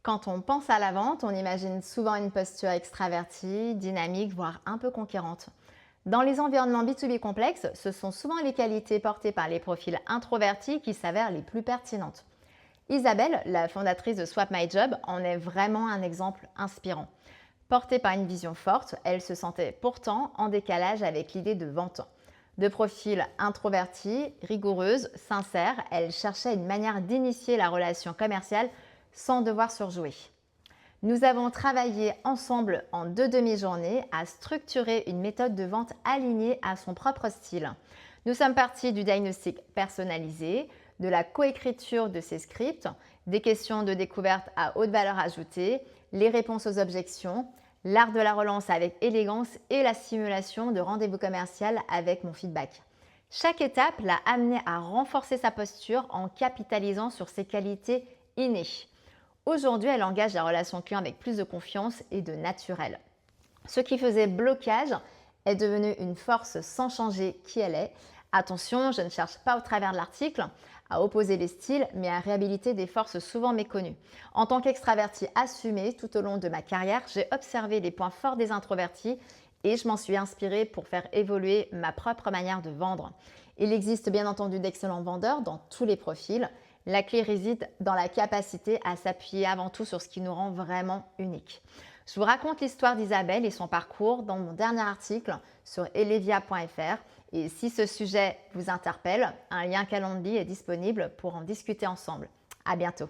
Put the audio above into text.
Quand on pense à la vente, on imagine souvent une posture extravertie, dynamique, voire un peu conquérante. Dans les environnements B2B complexes, ce sont souvent les qualités portées par les profils introvertis qui s'avèrent les plus pertinentes. Isabelle, la fondatrice de Swap My Job, en est vraiment un exemple inspirant. Portée par une vision forte, elle se sentait pourtant en décalage avec l'idée de vente. De profil introverti, rigoureuse, sincère, elle cherchait une manière d'initier la relation commerciale sans devoir surjouer. Nous avons travaillé ensemble en 2 demi-journées à structurer une méthode de vente alignée à son propre style. Nous sommes partis du diagnostic personnalisé, de la coécriture de ses scripts, des questions de découverte à haute valeur ajoutée, les réponses aux objections, l'art de la relance avec élégance et la simulation de rendez-vous commercial avec mon feedback. Chaque étape l'a amené à renforcer sa posture en capitalisant sur ses qualités innées. Aujourd'hui, elle engage la relation client avec plus de confiance et de naturel. Ce qui faisait blocage est devenu une force sans changer qui elle est. Attention, je ne cherche pas au travers de l'article à opposer les styles, mais à réhabiliter des forces souvent méconnues. En tant qu'extravertie assumée tout au long de ma carrière, j'ai observé les points forts des introvertis et je m'en suis inspirée pour faire évoluer ma propre manière de vendre. Il existe bien entendu d'excellents vendeurs dans tous les profils. La clé réside dans la capacité à s'appuyer avant tout sur ce qui nous rend vraiment uniques. Je vous raconte l'histoire d'Isabelle et son parcours dans mon dernier article sur elevia.fr. Et si ce sujet vous interpelle, un lien Calendly est disponible pour en discuter ensemble. À bientôt.